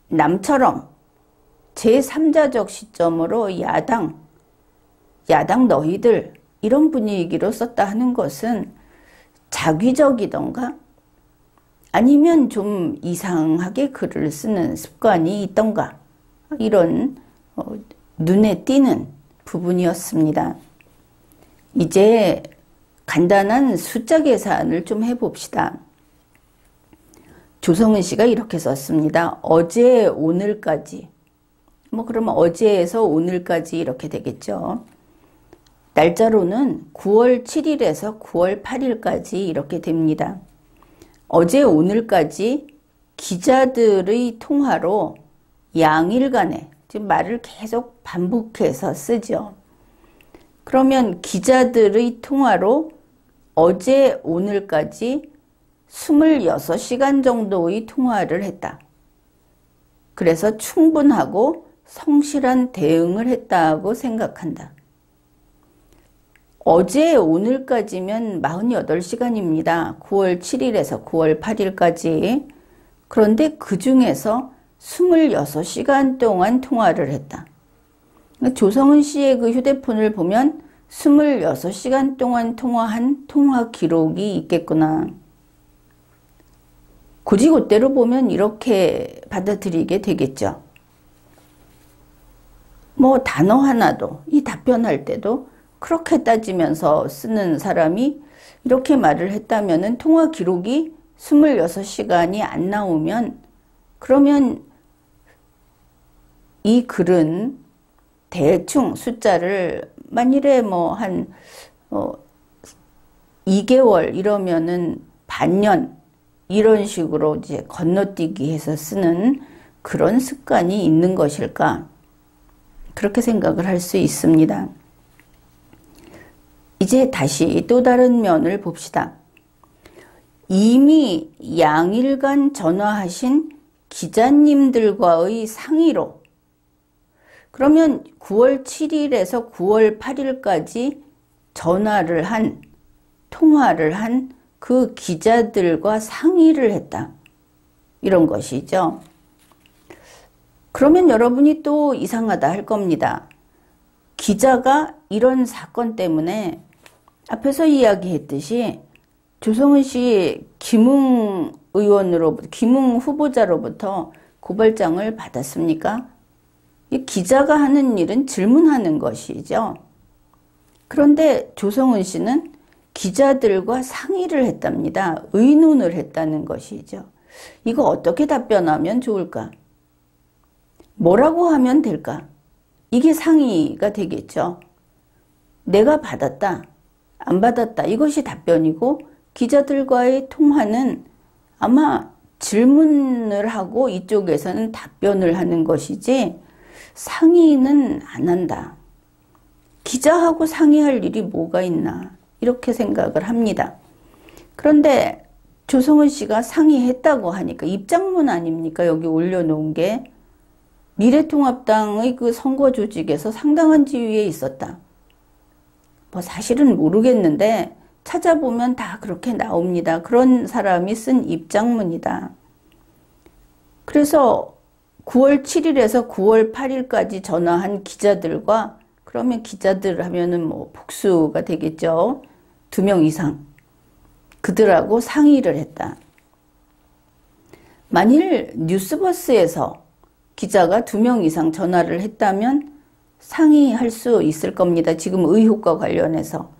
[SPEAKER 1] 남처럼 제3자적 시점으로 야당 너희들 이런 분위기로 썼다 하는 것은 자기적이던가 아니면 좀 이상하게 글을 쓰는 습관이 있던가 이런 눈에 띄는 부분이었습니다. 이제 간단한 숫자 계산을 좀 해봅시다. 조성은 씨가 이렇게 썼습니다. 어제 오늘까지 그러면 어제에서 오늘까지 이렇게 되겠죠. 날짜로는 9월 7일에서 9월 8일까지 이렇게 됩니다. 어제 오늘까지 기자들의 통화로 양일간에 지금 말을 계속 반복해서 쓰죠. 그러면 기자들의 통화로 어제 오늘까지 26시간 정도의 통화를 했다. 그래서 충분하고 성실한 대응을 했다고 생각한다. 어제 오늘까지면 48시간입니다. 9월 7일에서 9월 8일까지. 그런데 그 중에서 26시간 동안 통화를 했다. 조성은 씨의 그 휴대폰을 보면 26시간 동안 통화한 통화 기록이 있겠구나. 굳이 그대로 보면 이렇게 받아들이게 되겠죠. 단어 하나도 이 답변할 때도 그렇게 따지면서 쓰는 사람이 이렇게 말을 했다면은 통화 기록이 26시간이 안 나오면 그러면 이 글은 대충 숫자를 만일에 한 2개월 이러면은 반년 이런 식으로 이제 건너뛰기 해서 쓰는 그런 습관이 있는 것일까? 그렇게 생각을 할 수 있습니다. 이제 다시 또 다른 면을 봅시다. 이미 양일간 전화하신 기자님들과의 상의로 그러면 9월 7일에서 9월 8일까지 통화를 한 그 기자들과 상의를 했다. 이런 것이죠. 그러면 여러분이 또 이상하다 할 겁니다. 기자가 이런 사건 때문에 앞에서 이야기했듯이 조성은 씨 김웅 후보자로부터 고발장을 받았습니까? 이 기자가 하는 일은 질문하는 것이죠. 그런데 조성은 씨는 기자들과 상의를 했답니다. 의논을 했다는 것이죠. 이거 어떻게 답변하면 좋을까? 뭐라고 하면 될까? 이게 상의가 되겠죠. 내가 받았다, 안 받았다 이것이 답변이고 기자들과의 통화는 아마 질문을 하고 이쪽에서는 답변을 하는 것이지 상의는 안 한다. 기자하고 상의할 일이 뭐가 있나 이렇게 생각을 합니다. 그런데 조성은 씨가 상의했다고 하니까 입장문 아닙니까? 여기 올려놓은 게 미래통합당의 그 선거 조직에서 상당한 지위에 있었다. 뭐 사실은 모르겠는데 찾아보면 다 그렇게 나옵니다. 그런 사람이 쓴 입장문이다. 그래서 9월 7일에서 9월 8일까지 전화한 기자들과, 그러면 기자들 하면은 뭐 복수가 되겠죠. 2명 이상. 그들하고 상의를 했다. 만일 뉴스버스에서 기자가 2명 이상 전화를 했다면 상의할 수 있을 겁니다. 지금 의혹과 관련해서.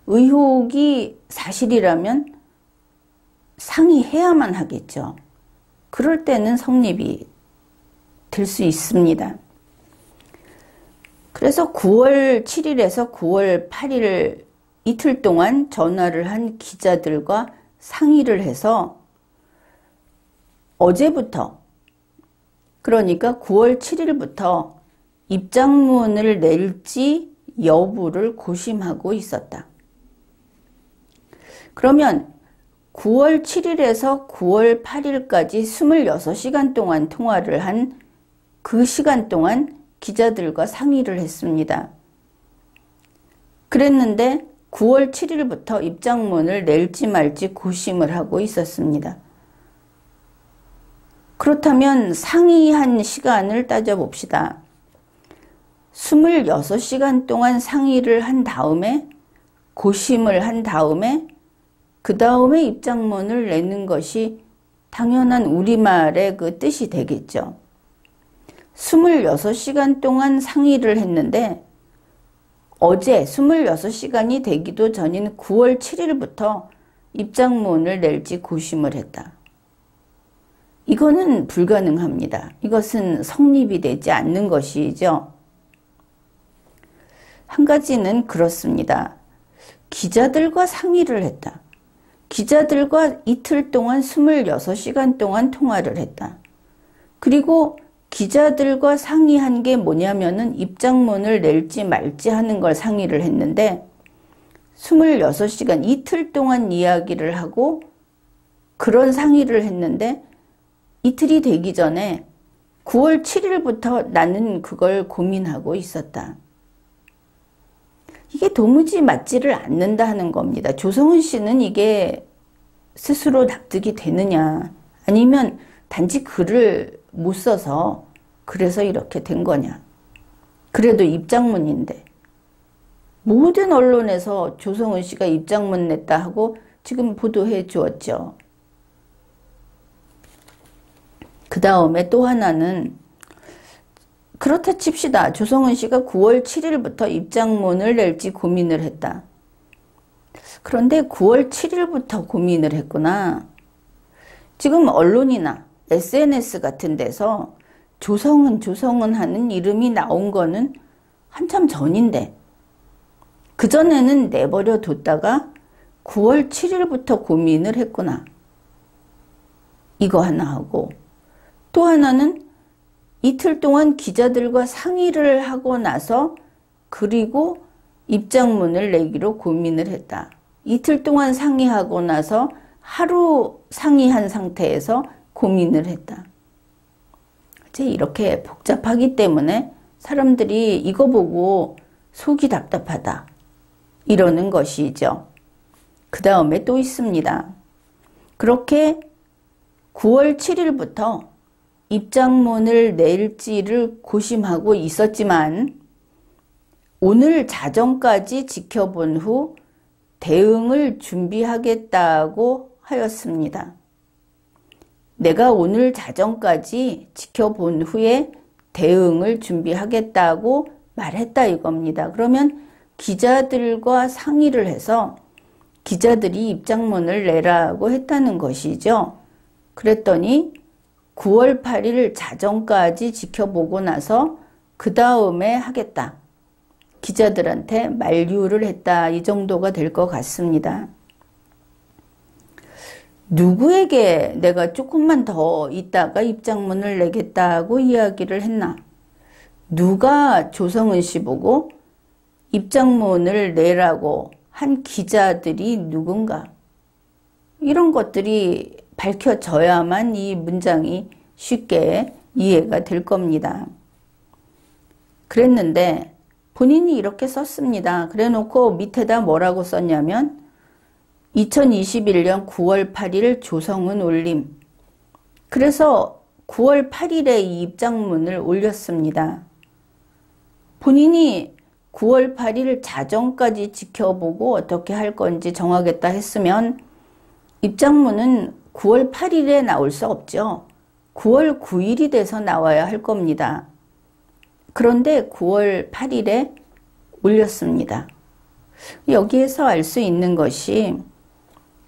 [SPEAKER 1] 의혹이 사실이라면 상의해야만 하겠죠. 그럴 때는 성립이 될 수 있습니다. 그래서 9월 7일에서 9월 8일 이틀 동안 전화를 한 기자들과 상의를 해서 어제부터, 그러니까 9월 7일부터 입장문을 낼지 여부를 고심하고 있었다. 그러면 9월 7일에서 9월 8일까지 26시간 동안 통화를 한 그 시간 동안 기자들과 상의를 했습니다. 그랬는데 9월 7일부터 입장문을 낼지 말지 고심을 하고 있었습니다. 그렇다면 상의한 시간을 따져봅시다. 26시간 동안 상의를 한 다음에, 고심을 한 다음에, 그 다음에 입장문을 내는 것이 당연한 우리말의 그 뜻이 되겠죠. 26시간 동안 상의를 했는데 어제 26시간이 되기도 전인 9월 7일부터 입장문을 낼지 고심을 했다. 이거는 불가능합니다. 이것은 성립이 되지 않는 것이죠. 한 가지는 그렇습니다. 기자들과 상의를 했다. 기자들과 이틀 동안 26시간 동안 통화를 했다. 그리고 기자들과 상의한 게 뭐냐면은 입장문을 낼지 말지 하는 걸 상의를 했는데 26시간 이틀 동안 이야기를 하고 그런 상의를 했는데 이틀이 되기 전에 9월 7일부터 나는 그걸 고민하고 있었다. 이게 도무지 맞지를 않는다 하는 겁니다. 조성은 씨는 이게 스스로 납득이 되느냐, 아니면 단지 글을 못 써서 그래서 이렇게 된 거냐. 그래도 입장문인데. 모든 언론에서 조성은 씨가 입장문 냈다 하고 지금 보도해 주었죠. 그 다음에 또 하나는, 그렇다 칩시다. 조성은 씨가 9월 7일부터 입장문을 낼지 고민을 했다. 그런데 9월 7일부터 고민을 했구나. 지금 언론이나 SNS 같은 데서 조성은 하는 이름이 나온 거는 한참 전인데, 그전에는 내버려 뒀다가 9월 7일부터 고민을 했구나. 이거 하나 하고, 또 하나는 이틀 동안 기자들과 상의를 하고 나서 그리고 입장문을 내기로 고민을 했다. 이틀 동안 상의하고 나서 하루 상의한 상태에서 고민을 했다. 이제 이렇게 복잡하기 때문에 사람들이 이거 보고 속이 답답하다 이러는 것이죠. 그 다음에 또 있습니다. 그렇게 9월 7일부터 입장문을 낼지를 고심하고 있었지만 오늘 자정까지 지켜본 후 대응을 준비하겠다고 하였습니다. 내가 오늘 자정까지 지켜본 후에 대응을 준비하겠다고 말했다 이겁니다. 그러면 기자들과 상의를 해서 기자들이 입장문을 내라고 했다는 것이죠. 그랬더니 9월 8일 자정까지 지켜보고 나서 그 다음에 하겠다. 기자들한테 만류를 했다. 이 정도가 될 것 같습니다. 누구에게 내가 조금만 더 있다가 입장문을 내겠다고 이야기를 했나? 누가 조성은 씨 보고 입장문을 내라고 한 기자들이 누군가? 이런 것들이 밝혀져야만 이 문장이 쉽게 이해가 될 겁니다. 그랬는데 본인이 이렇게 썼습니다. 그래 놓고 밑에다 뭐라고 썼냐면 2021년 9월 8일 조성은 올림. 그래서 9월 8일에 이 입장문을 올렸습니다. 본인이 9월 8일 자정까지 지켜보고 어떻게 할 건지 정하겠다 했으면 입장문은 9월 8일에 나올 수 없죠. 9월 9일이 돼서 나와야 할 겁니다. 그런데 9월 8일에 올렸습니다. 여기에서 알 수 있는 것이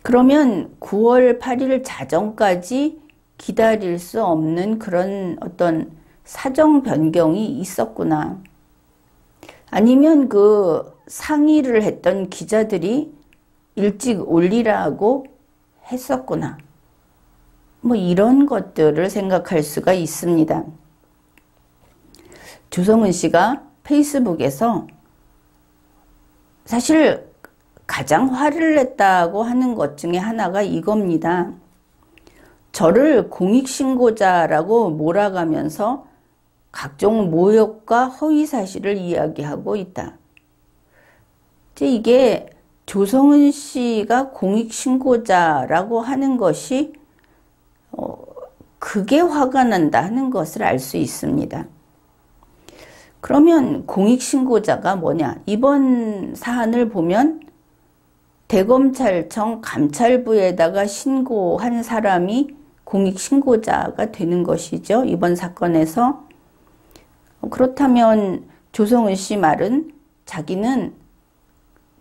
[SPEAKER 1] 그러면 9월 8일 자정까지 기다릴 수 없는 그런 어떤 사정 변경이 있었구나. 아니면 그 상의를 했던 기자들이 일찍 올리라고 했었구나. 뭐 이런 것들을 생각할 수가 있습니다. 조성은 씨가 페이스북에서 사실 가장 화를 냈다고 하는 것 중에 하나가 이겁니다. 저를 공익신고자라고 몰아가면서 각종 모욕과 허위사실을 이야기하고 있다. 이게 조성은 씨가 공익신고자라고 하는 것이 그게 화가 난다 하는 것을 알 수 있습니다. 그러면 공익신고자가 뭐냐? 이번 사안을 보면 대검찰청 감찰부에다가 신고한 사람이 공익신고자가 되는 것이죠. 이번 사건에서. 그렇다면 조성은 씨 말은 자기는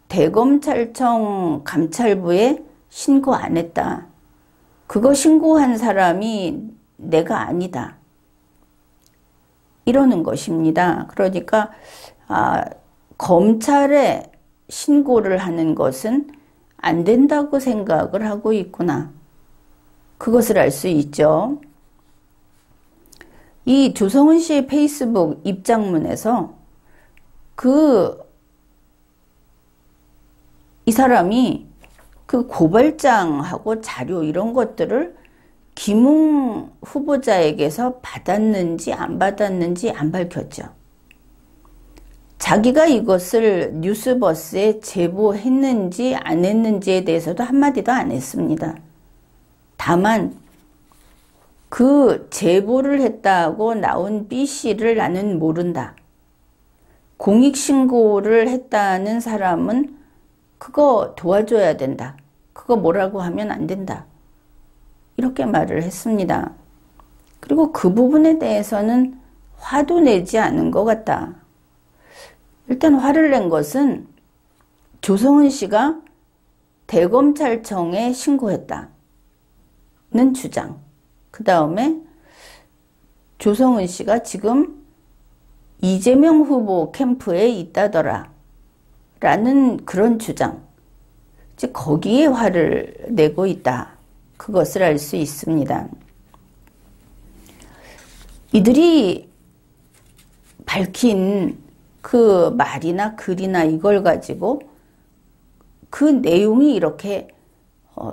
[SPEAKER 1] 대검찰청 감찰부에 신고 안 했다. 그거 신고한 사람이 내가 아니다. 이러는 것입니다. 그러니까 검찰에 신고를 하는 것은 안 된다고 생각을 하고 있구나. 그것을 알 수 있죠. 이 조성은 씨의 페이스북 입장문에서 이 사람이 그 고발장하고 자료 이런 것들을 김웅 후보자에게서 받았는지 안 받았는지 안 밝혔죠. 자기가 이것을 뉴스버스에 제보했는지 안 했는지에 대해서도 한마디도 안 했습니다. 다만 그 제보를 했다고 나온 B씨를 나는 모른다. 공익신고를 했다는 사람은 그거 도와줘야 된다. 그거 뭐라고 하면 안 된다. 이렇게 말을 했습니다. 그리고 그 부분에 대해서는 화도 내지 않은 것 같다. 일단 화를 낸 것은 조성은 씨가 대검찰청에 신고했다는 주장. 그 다음에 조성은 씨가 지금 이재명 후보 캠프에 있다더라 라는 그런 주장. 즉 거기에 화를 내고 있다. 그것을 알 수 있습니다. 이들이 밝힌 그 말이나 글이나 이걸 가지고 그 내용이 이렇게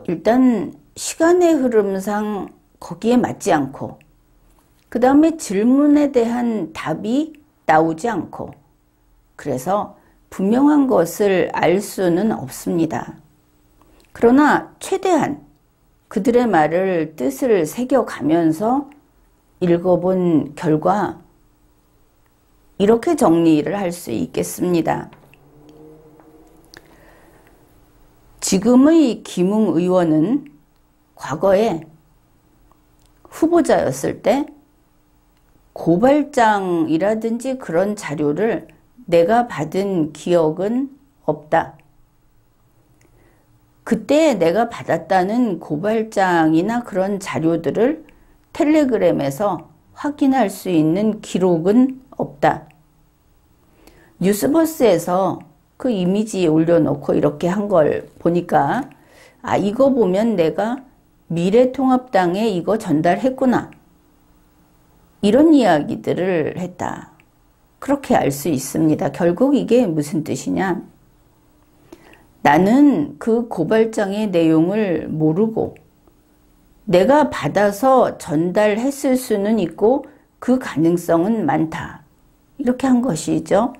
[SPEAKER 1] 일단 시간의 흐름상 거기에 맞지 않고 그 다음에 질문에 대한 답이 나오지 않고 그래서 분명한 것을 알 수는 없습니다. 그러나 최대한 그들의 말을 뜻을 새겨가면서 읽어본 결과 이렇게 정리를 할 수 있겠습니다. 지금의 김웅 의원은 과거에 후보자였을 때 고발장이라든지 그런 자료를 내가 받은 기억은 없다. 그때 내가 받았다는 고발장이나 그런 자료들을 텔레그램에서 확인할 수 있는 기록은 없다. 뉴스버스에서 그 이미지 올려놓고 이렇게 한 걸 보니까 이거 보면 내가 미래통합당에 이거 전달했구나. 이런 이야기들을 했다. 그렇게 알 수 있습니다. 결국 이게 무슨 뜻이냐? 나는 그 고발장의 내용을 모르고 내가 받아서 전달했을 수는 있고 그 가능성은 많다. 이렇게 한 것이죠.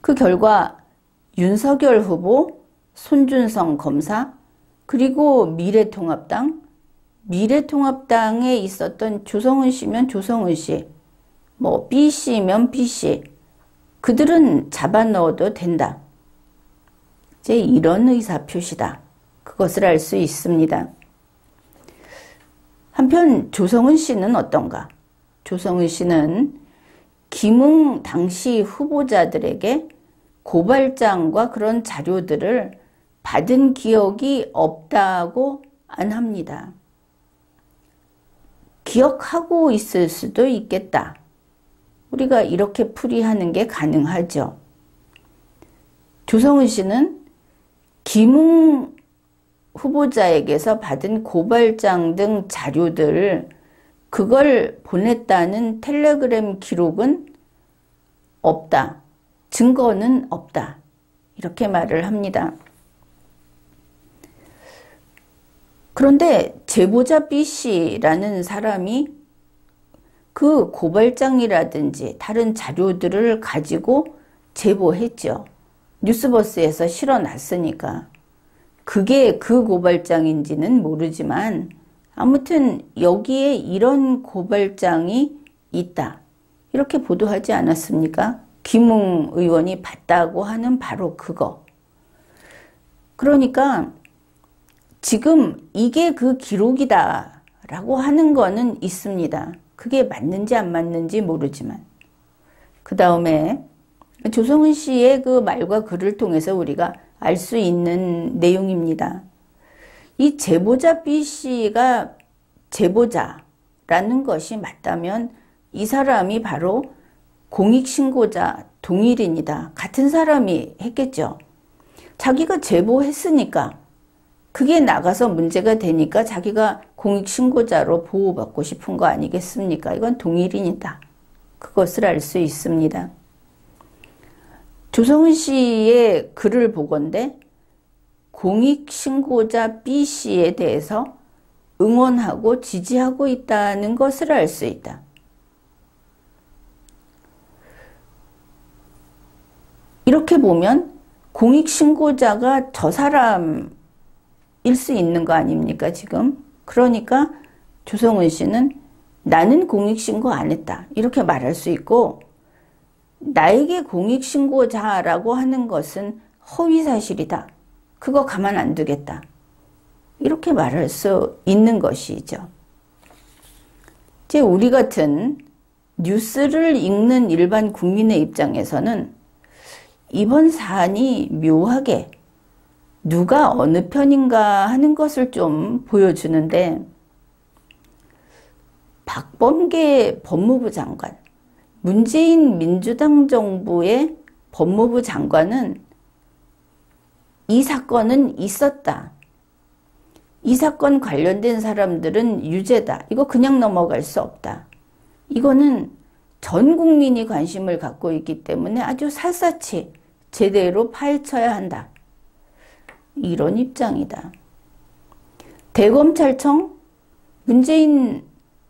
[SPEAKER 1] 그 결과 윤석열 후보, 손준성 검사, 그리고 미래통합당에 있었던 조성은 씨면 조성은 씨, 뭐 B씨면 B씨, 그들은 잡아넣어도 된다. 이제 이런 의사표시다. 그것을 알 수 있습니다. 한편 조성은 씨는 어떤가? 조성은 씨는 김웅 당시 후보자들에게 고발장과 그런 자료들을 받은 기억이 없다고 안 합니다. 기억하고 있을 수도 있겠다. 우리가 이렇게 풀이하는 게 가능하죠. 조성은 씨는 김웅 후보자에게서 받은 고발장 등 자료들, 그걸 보냈다는 텔레그램 기록은 없다. 증거는 없다. 이렇게 말을 합니다. 그런데 제보자 B씨라는 사람이 그 고발장이라든지 다른 자료들을 가지고 제보했죠. 뉴스버스에서 실어놨으니까. 그게 그 고발장인지는 모르지만 아무튼 여기에 이런 고발장이 있다. 이렇게 보도하지 않았습니까? 김웅 의원이 봤다고 하는 바로 그거. 그러니까 지금 이게 그 기록이다 라고 하는 거는 있습니다. 그게 맞는지 안 맞는지 모르지만. 그 다음에 조성은 씨의 그 말과 글을 통해서 우리가 알 수 있는 내용입니다. 이 제보자 B씨가 제보자라는 것이 맞다면 이 사람이 바로 공익신고자 동일인이다. 같은 사람이 했겠죠. 자기가 제보했으니까 그게 나가서 문제가 되니까 자기가 공익신고자로 보호받고 싶은 거 아니겠습니까? 이건 동일인이다. 그것을 알 수 있습니다. 조성은 씨의 글을 보건대 공익신고자 B씨에 대해서 응원하고 지지하고 있다는 것을 알 수 있다. 이렇게 보면 공익신고자가 저 사람일 수 있는 거 아닙니까 지금? 그러니까 조성은 씨는 나는 공익신고 안 했다. 이렇게 말할 수 있고 나에게 공익신고자라고 하는 것은 허위사실이다. 그거 가만 안 두겠다. 이렇게 말할 수 있는 것이죠. 이제 우리 같은 뉴스를 읽는 일반 국민의 입장에서는 이번 사안이 묘하게 누가 어느 편인가 하는 것을 좀 보여주는데 박범계 법무부 장관, 문재인 민주당 정부의 법무부 장관은 이 사건은 있었다. 이 사건 관련된 사람들은 유죄다. 이거 그냥 넘어갈 수 없다. 이거는 전 국민이 관심을 갖고 있기 때문에 아주 샅샅이 제대로 파헤쳐야 한다. 이런 입장이다. 대검찰청, 문재인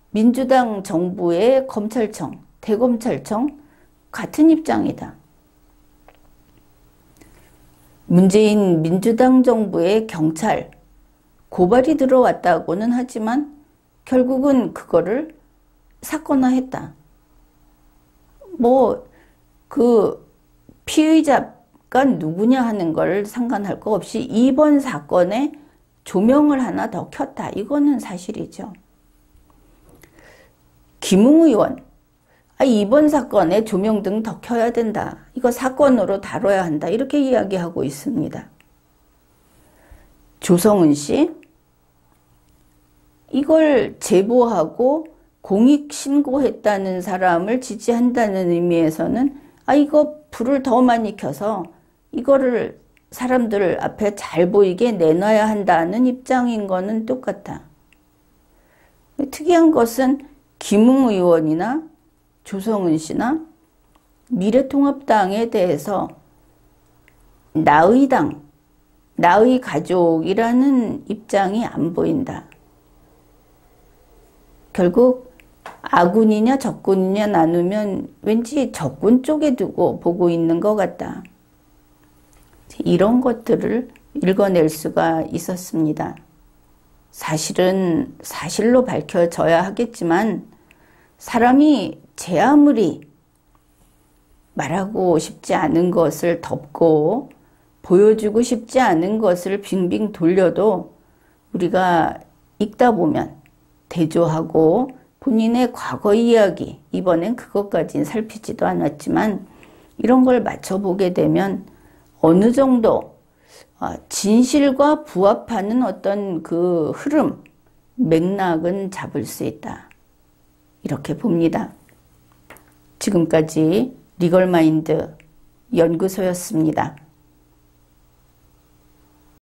[SPEAKER 1] 민주당 정부의 검찰청, 대검찰청 같은 입장이다. 문재인 민주당 정부의 경찰, 고발이 들어왔다고는 하지만 결국은 그거를 사건화했다. 뭐 그 피의자가 누구냐 하는 걸 상관할 거 없이 이번 사건에 조명을 하나 더 켰다. 이거는 사실이죠. 김웅 의원, 이번 사건에 조명등 더 켜야 된다. 이거 사건으로 다뤄야 한다. 이렇게 이야기하고 있습니다. 조성은 씨, 이걸 제보하고 공익신고했다는 사람을 지지한다는 의미에서는 이거 불을 더 많이 켜서 이거를 사람들 앞에 잘 보이게 내놔야 한다는 입장인 거는 똑같다. 특이한 것은 김웅 의원이나 조성은 씨나 미래통합당에 대해서 나의 당, 나의 가족이라는 입장이 안 보인다. 결국 아군이냐 적군이냐 나누면 왠지 적군 쪽에 두고 보고 있는 것 같다. 이런 것들을 읽어낼 수가 있었습니다. 사실은 사실로 밝혀져야 하겠지만 사람이 제 아무리 말하고 싶지 않은 것을 덮고 보여주고 싶지 않은 것을 빙빙 돌려도 우리가 읽다 보면 대조하고 본인의 과거 이야기, 이번엔 그것까지는 살피지도 않았지만 이런 걸 맞춰보게 되면 어느 정도 진실과 부합하는 어떤 그 흐름, 맥락은 잡을 수 있다. 이렇게 봅니다. 지금까지 리걸마인드 연구소였습니다.